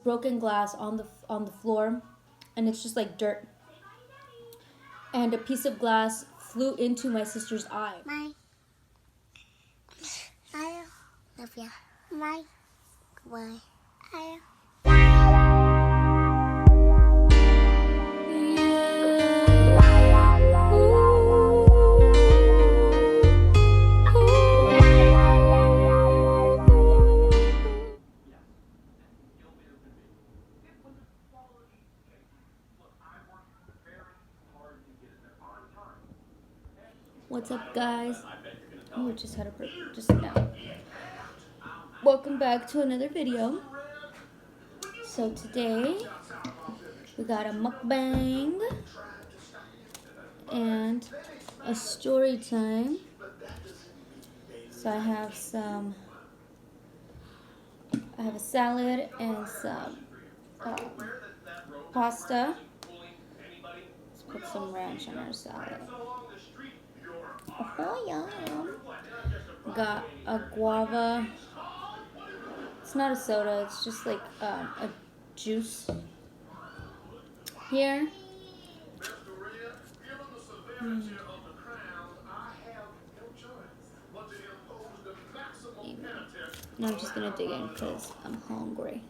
broken glass on the floor, and it's just like dirt. And a piece of glass flew into my sister's eye. I love you. Goodbye. What's up, guys? Oh, we just had a break just now. Welcome back to another video. So today we got a mukbang and a story time. So I have a salad and some pasta. Let's put some ranch on our salad. Oh, yum. Got a guava. It's not a soda, it's just like a juice here. Now I'm just gonna dig in because I'm hungry.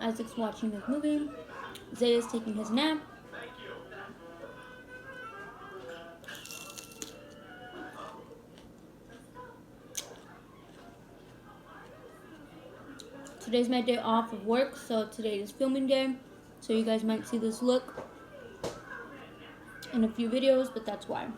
Isaac's watching his movie. Zaya's taking his nap. Today's my day off of work, so today is filming day. So you guys might see this look in a few videos, but that's why.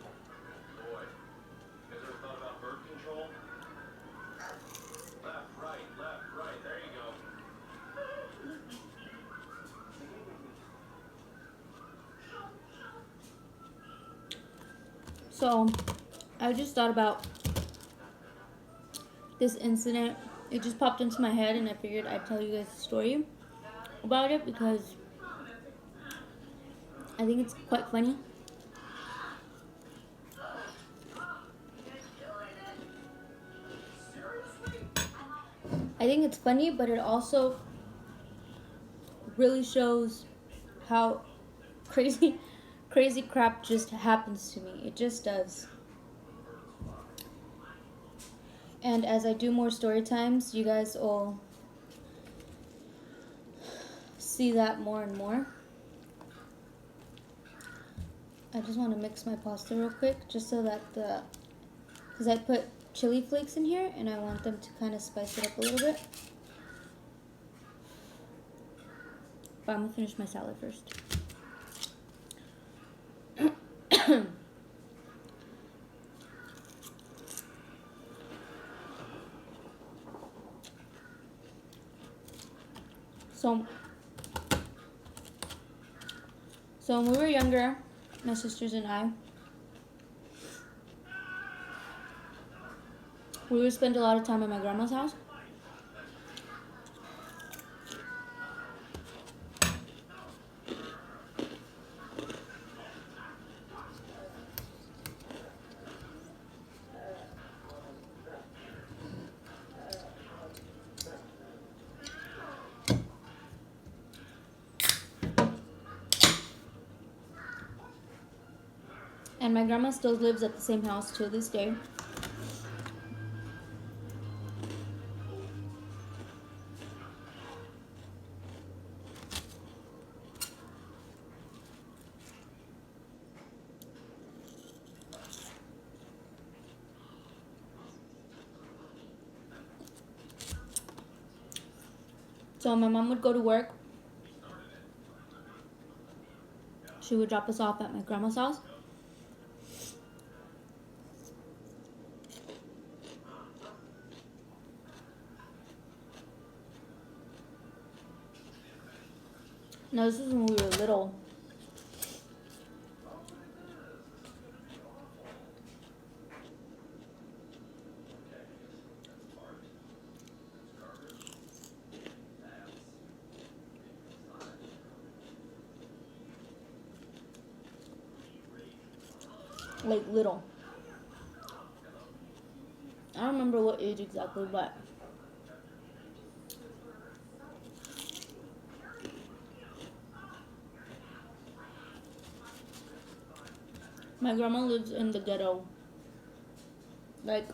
So I just thought about this incident. It just popped into my head and I figured I'd tell you guys a story about it because I think it's quite funny. I think it's funny, but it also really shows how crazy crap just happens to me. It just does. And as I do more story times, you guys will see that more and more. I just want to mix my pasta real quick just so that because I put chili flakes in here and I want them to kind of spice it up a little bit. But I'm going to finish my salad first. So when we were younger, my sisters and I, we would spend a lot of time at my grandma's house. And my grandma still lives at the same house to this day. So my mom would go to work. She would drop us off at my grandma's house. Now this is when we were little. like little. I don't remember what age exactly, but my grandma lives in the ghetto. Like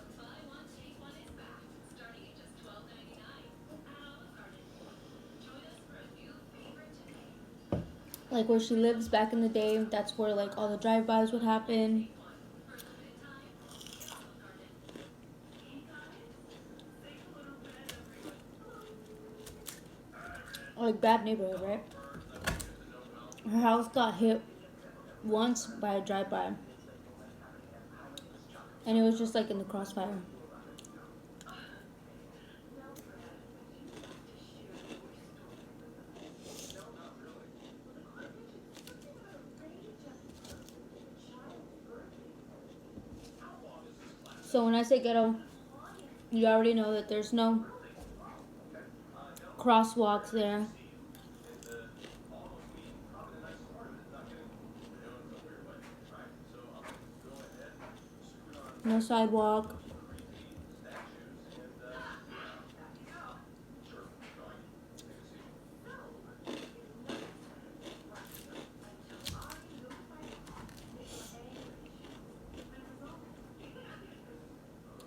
where she lives back in the day, that's where like all the drive-bys would happen. Like bad neighborhood, right? Her house got hit once by a drive-by, and it was just like in the crossfire. So when I say ghetto, you already know that there's no crosswalks there. No sidewalk.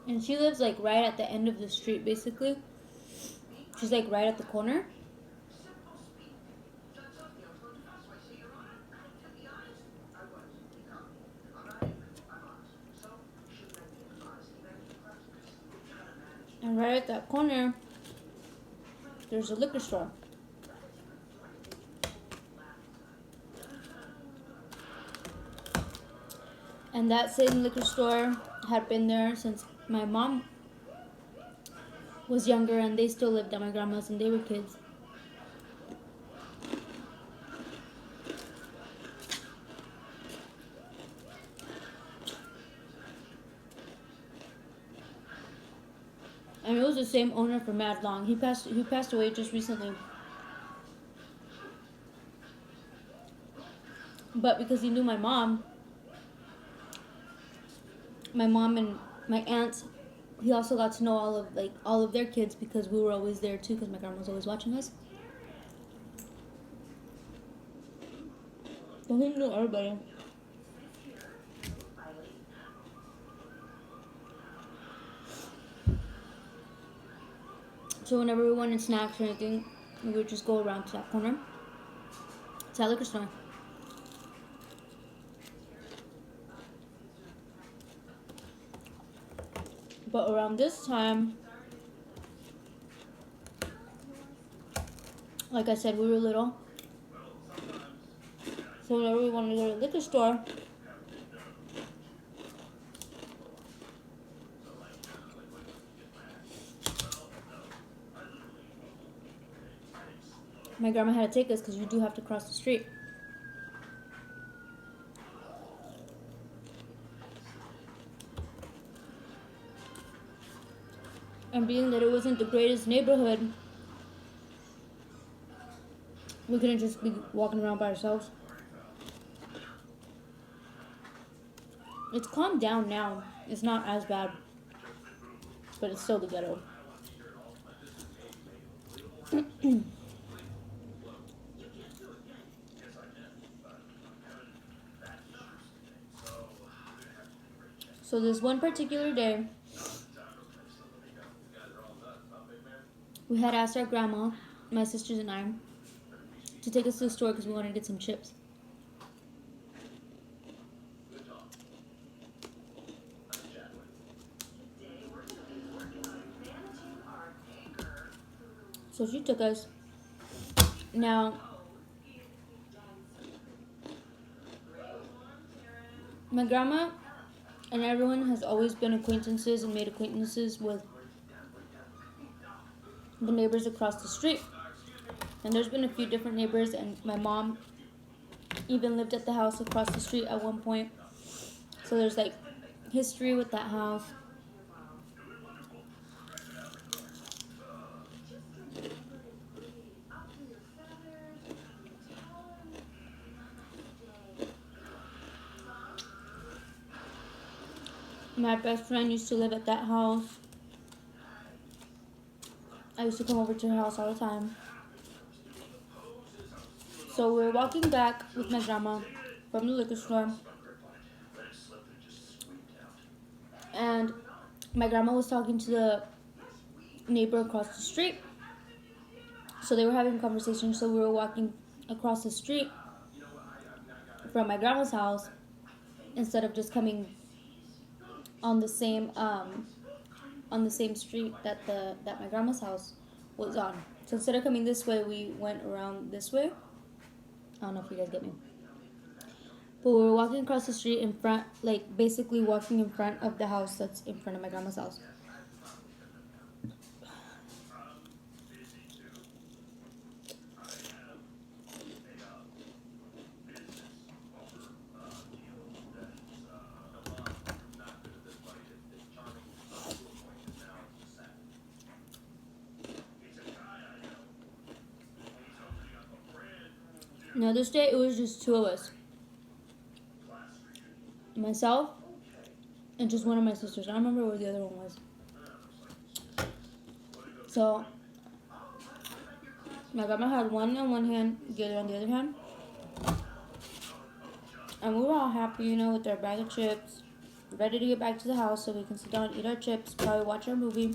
And she lives like right at the end of the street, basically. She's like right at the corner. And right at that corner, there's a liquor store. And that same liquor store had been there since my mom was younger, and they still lived at my grandma's and they were kids. And it was the same owner for mad long. He passed away just recently. But because he knew my mom and my aunts, he also got to know all of their kids because we were always there too, because my grandma was always watching us. So he knew everybody. So whenever we wanted snacks or anything, we would just go around to that corner, to that liquor store. But around this time, like I said, we were little. So whenever we wanted to go to the liquor store, my grandma had to take us because you do have to cross the street. And being that it wasn't the greatest neighborhood, we couldn't just be walking around by ourselves. It's calmed down now. It's not as bad, but it's still the ghetto. So this one particular day, we had asked our grandma, my sisters and I, to take us to the store because we wanted to get some chips. So she took us. Now, my grandma and everyone has always been acquaintances and made acquaintances with the neighbors across the street. And there's been a few different neighbors, and my mom even lived at the house across the street at one point. So there's like history with that house. My best friend used to live at that house. I used to come over to her house all the time. So we were walking back with my grandma from the liquor store, and my grandma was talking to the neighbor across the street. So they were having a conversation. So we were walking across the street from my grandma's house instead of just coming on the same street that my grandma's house was on. So instead of coming this way, we went around this way. I don't know if you guys get me. But we were walking across the street in front, like basically walking in front of the house that's in front of my grandma's house. Now this day it was just two of us. Myself and just one of my sisters. I don't remember where the other one was. So my grandma had one on one hand, the other on the other hand. And we were all happy, you know, with our bag of chips, ready to get back to the house so we can sit down and eat our chips, probably watch our movie.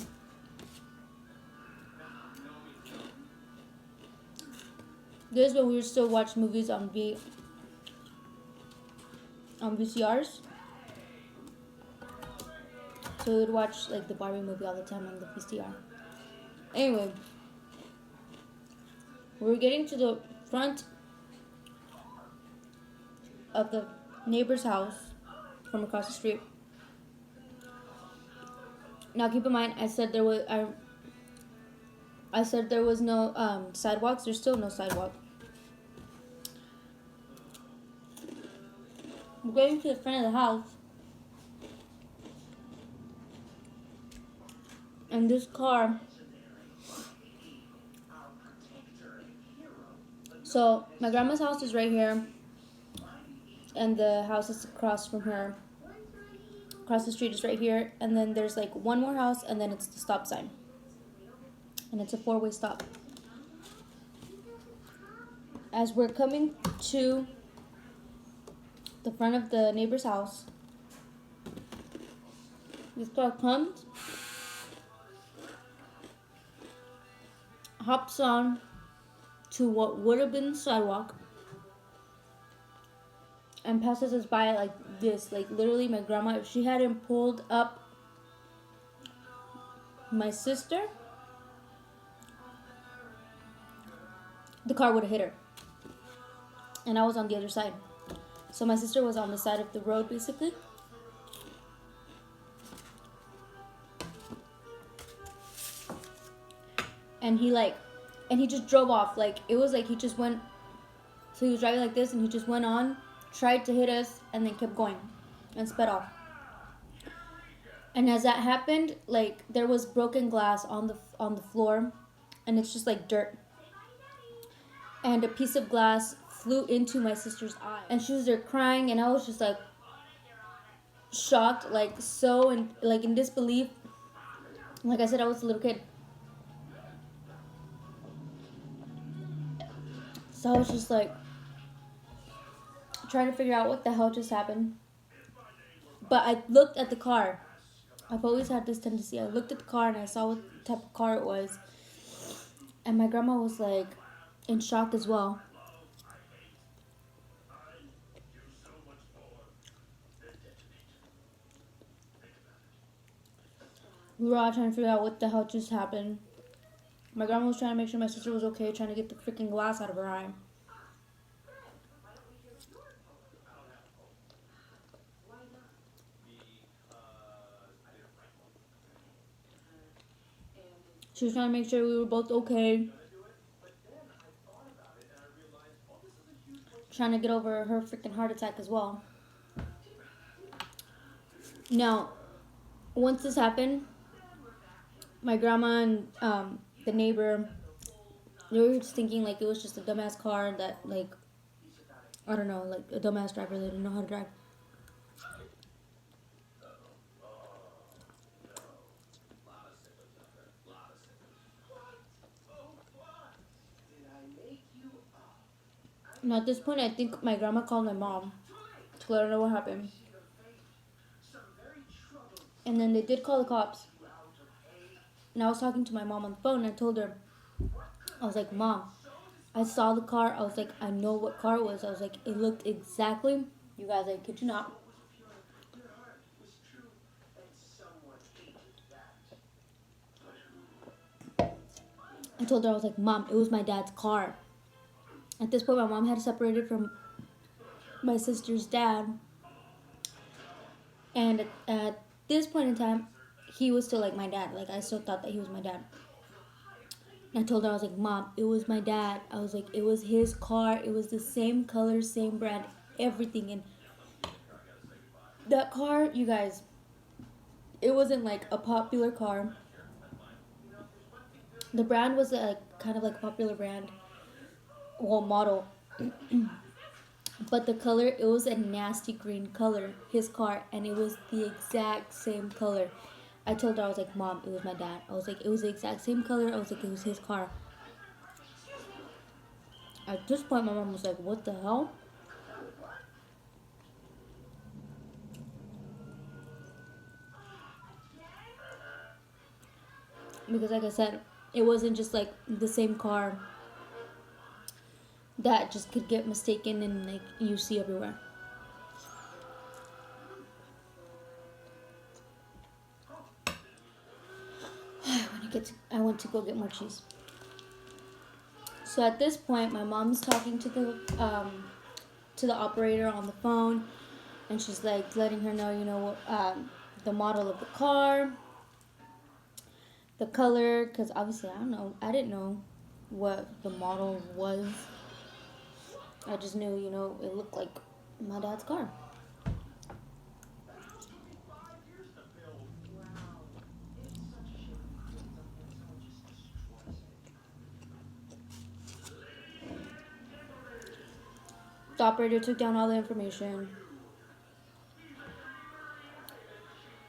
This is when we were still watching movies on VCRs. So we would watch like the Barbie movie all the time on the VCR. Anyway, we were getting to the front of the neighbor's house from across the street. Now keep in mind, I said there was no sidewalks. There's still no sidewalk. We're going to the front of the house, and this car. So my grandma's house is right here, and the house is across from her. Across the street is right here, and then there's like one more house, and then it's the stop sign, and it's a four-way stop. As we're coming to the front of the neighbor's house, this car comes, hops on to what would have been the sidewalk, and passes us by like this. Like literally, my grandma, if she hadn't pulled up my sister, the car would have hit her. And I was on the other side. So my sister was on the side of the road basically. And he just drove off. Like it was like he just went, so he was driving like this and he just went on, tried to hit us, and then kept going and sped off. And as that happened, like there was broken glass on the floor, and it's just like dirt. And a piece of glass flew into my sister's eye, and she was there crying, and I was just like shocked, like so, and like in disbelief. Like I said, I was a little kid, so I was just like trying to figure out what the hell just happened. But I looked at the car. I've always had this tendency. I looked at the car and I saw what type of car it was, and my grandma was like in shock as well. We were all trying to figure out what the hell just happened. My grandma was trying to make sure my sister was okay, trying to get the freaking glass out of her eye. She was trying to make sure we were both okay. Trying to get over her freaking heart attack as well. Now, once this happened, my grandma and the neighbor, they were just thinking like it was just a dumbass car that like, I don't know, like a dumbass driver that didn't know how to drive. And at this point, I think my grandma called my mom to let her know what happened. And then they did call the cops. And I was talking to my mom on the phone, and I told her, I was like, Mom, I saw the car. I was like, I know what car it was. I was like, it looked exactly, you guys, I kid you not. I told her, I was like, Mom, it was my dad's car. At this point, my mom had separated from my sister's dad. And at this point in time, he was still like my dad. Like, I still thought that he was my dad. And I told her, I was like, Mom, it was my dad. I was like, it was his car. It was the same color, same brand, everything. And that car, you guys, it wasn't like a popular car. The brand was like kind of like a popular brand, well, model. But the color, it was a nasty green color, his car, and it was the exact same color. I told her, I was like, Mom, it was my dad. I was like, it was the exact same color. I was like, it was his car. At this point, my mom was like, what the hell? Because like I said, it wasn't just like the same car that just could get mistaken and like you see everywhere. I went to go get more cheese. So at this point, my mom's talking to the operator on the phone, and she's like letting her know, you know, the model of the car, the color, because obviously I didn't know what the model was. I just knew, you know, it looked like my dad's car. The operator took down all the information.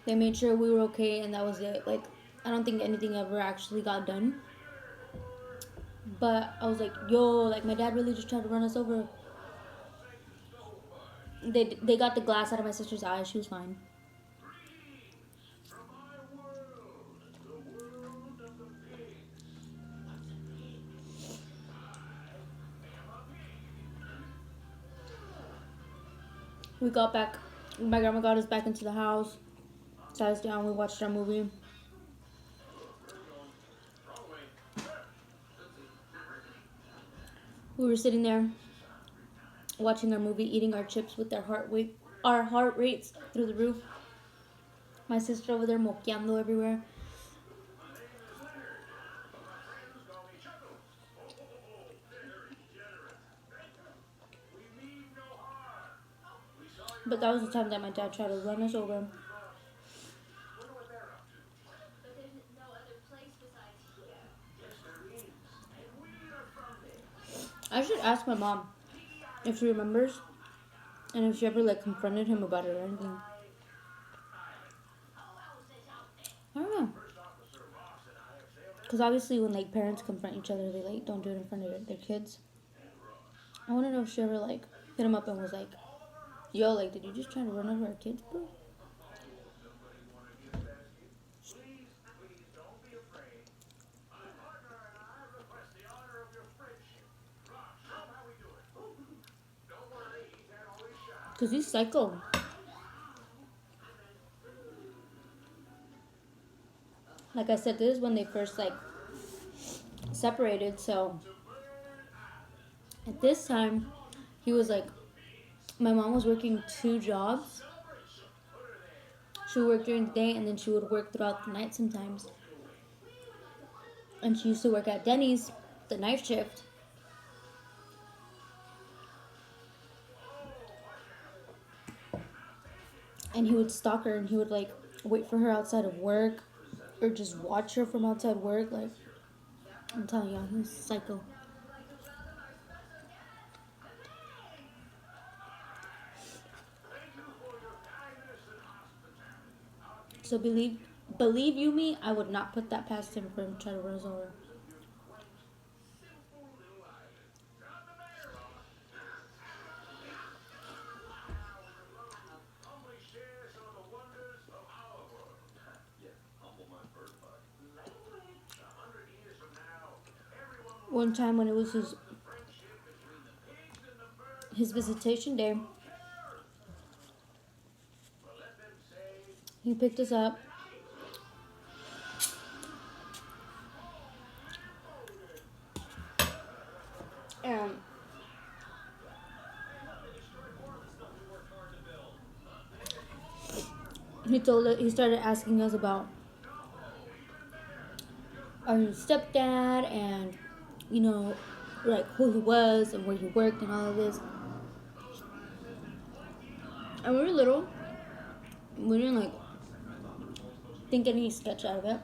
They made sure we were okay, and that was it. Like, I don't think anything ever actually got done. But I was like, yo, like my dad really just tried to run us over. They got the glass out of my sister's eye. She was fine. We got back. My grandma got us back into the house. Sat us down. We watched our movie. We were sitting there watching our movie, eating our chips with our heart rates through the roof. My sister over there moqueando everywhere. But that was the time that my dad tried to run us over. I should ask my mom if she remembers and if she ever like confronted him about it or anything. I don't know. Because obviously when like parents confront each other, they like don't do it in front of their kids. I want to know if she ever like hit him up and was like, yo, like, did you just try to run over our kids, bro? Because he's psycho. Like I said, this is when they first like separated. So at this time, he was like, my mom was working 2 jobs. She would work during the day and then she would work throughout the night sometimes. And she used to work at Denny's, the night shift. And he would stalk her and he would like wait for her outside of work or just watch her from outside work. Like, I'm telling y'all, he was psycho. So believe you me, I would not put that past him for him to try to run us over. one time when it was his visitation day, he picked us up. And he started asking us about our stepdad and, you know, like who he was and where he worked and all of this. And we were little. We didn't like think any sketch out of it.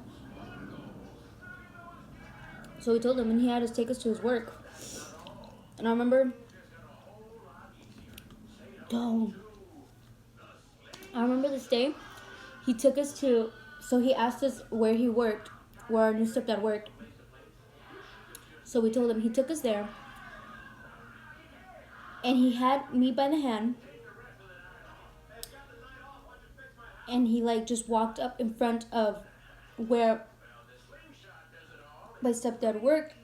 So we told him, and he had to take us to his work. And I remember, I remember this day. He took us to, so he asked us where he worked, where our new stepdad worked. So we told him. He took us there, and he had me by the hand, and he like just walked up in front of where my stepdad worked.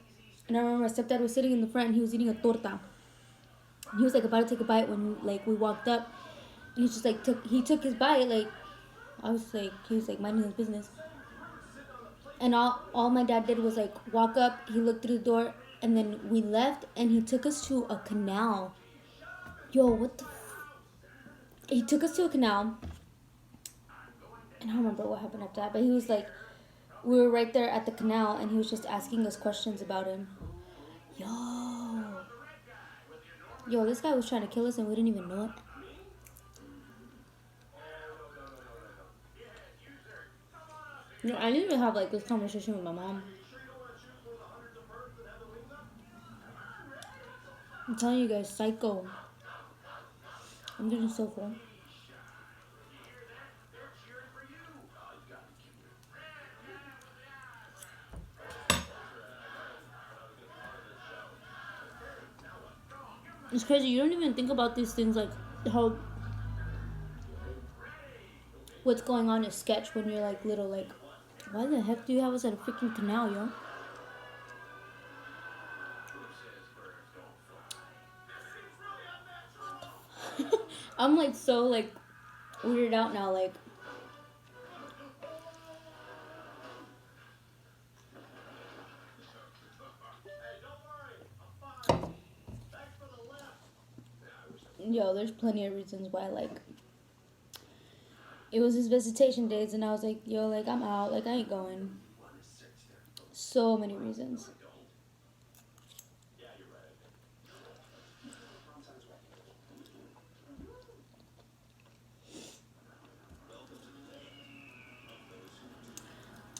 And I remember my stepdad was sitting in the front, and he was eating a torta. He was like about to take a bite when like we walked up. He just like took his bite. Like I was like, he was like minding his business. And all my dad did was like walk up. He looked through the door, and then we left. And he took us to a canal. Yo, what the? He took us to a canal. And I don't remember what happened after that. But he was like, we were right there at the canal, and he was just asking us questions about him. Yo, this guy was trying to kill us, and we didn't even know it. You know, I didn't even have like this conversation with my mom. I'm telling you guys, psycho. I'm getting so full. It's crazy. You don't even think about these things, like how what's going on is sketch when you're like little. Like, why the heck do you have us at a freaking canal, yo? I'm like so like weirded out now. Like, yo, there's plenty of reasons why. Like, it was his visitation days, and I was like, yo, like I'm out. Like I ain't going. So many reasons.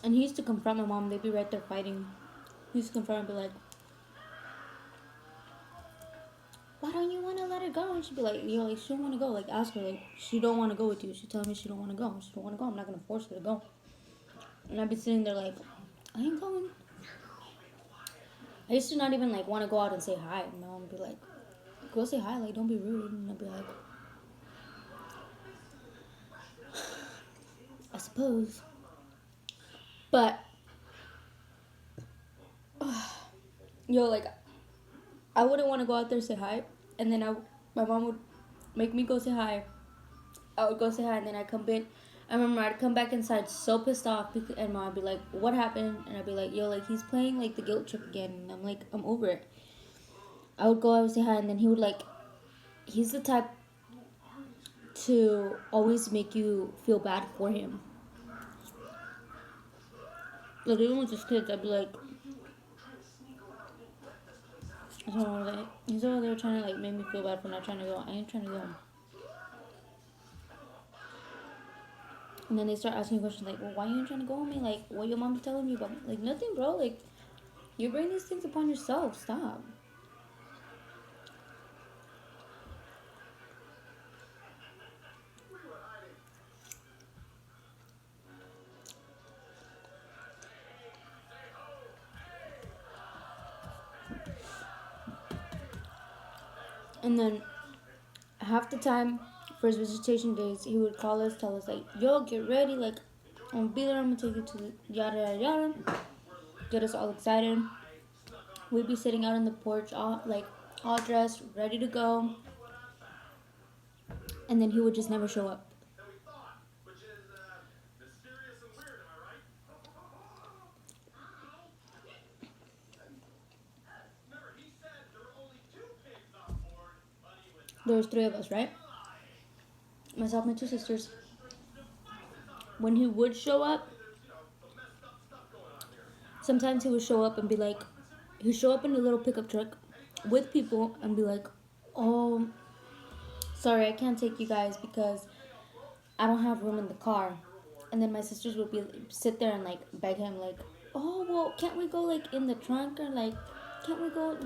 And he used to confront my mom. They'd be right there fighting. He used to confront her and be like, why don't you want to let her go? And she'd be like, yo, like, she don't want to go. Like, ask her. Like, she don't want to go with you. She telling me she don't want to go. She don't want to go. I'm not going to force her to go. And I'd be sitting there like, I ain't going. I used to not even, like, want to go out and say hi. And my mom would be like, go say hi. Like, don't be rude. And I'd be like, I suppose. But, yo, like, I wouldn't want to go out there and say hi. And then my mom would make me go say hi. I would go say hi, and then I'd come in. I remember I'd come back inside so pissed off, and mom would be like, what happened? And I'd be like, yo, like, he's playing, like, the guilt trip again. And I'm like, I'm over it. I would go, I would say hi, and then he would, like, he's the type to always make you feel bad for him. Like, even with his kids, I'd be like, he's over there trying to, like, make me feel bad for not trying to go. I ain't trying to go. And then they start asking questions like, well, why you ain't trying to go with me? Like, what your mom telling you about? Like, nothing, bro. Like, you bring these things upon yourself. Stop. And then half the time for his visitation days, he would call us, tell us like, yo, get ready. Like, I'm gonna be there. I'm gonna take you to the yada, yada, yada. Get us all excited. we'd be sitting out on the porch, all dressed, ready to go, and then he would just never show up. There was 3 of us, right? Myself, my 2 sisters. When he would show up, sometimes he would show up and be like, he'd show up in a little pickup truck with people and be like, oh, sorry, I can't take you guys because I don't have room in the car. And then my sisters would sit there and like beg him like, oh, well, can't we go like in the trunk, or like, can't we go?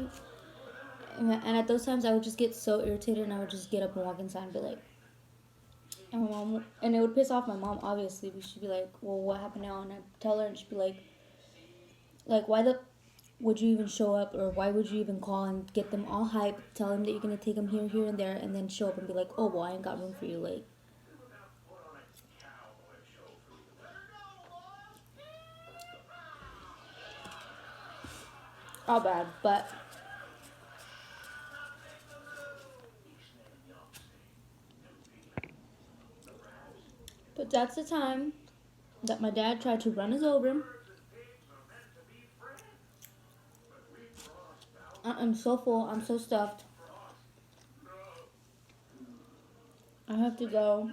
And at those times I would just get so irritated and I would just get up and walk inside and be like, and my mom, and it would piss off my mom, obviously, but she'd be like, well, what happened now? And I'd tell her and she'd be like, why the would you even show up, or why would you even call and get them all hyped, tell them that you're going to take them here, here, and there, and then show up and be like, oh, well, I ain't got room for you, like. All bad, but that's the time that my dad tried to run us over. I'm so full. I'm so stuffed. I have to go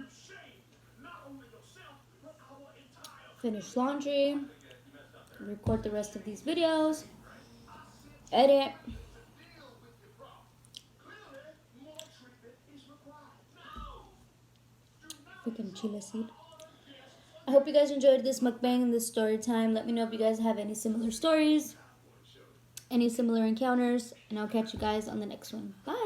finish laundry, record the rest of these videos, edit. Freaking chile seed. I hope you guys enjoyed this mukbang and this story time. Let me know if you guys have any similar stories, any similar encounters, and I'll catch you guys on the next one. Bye!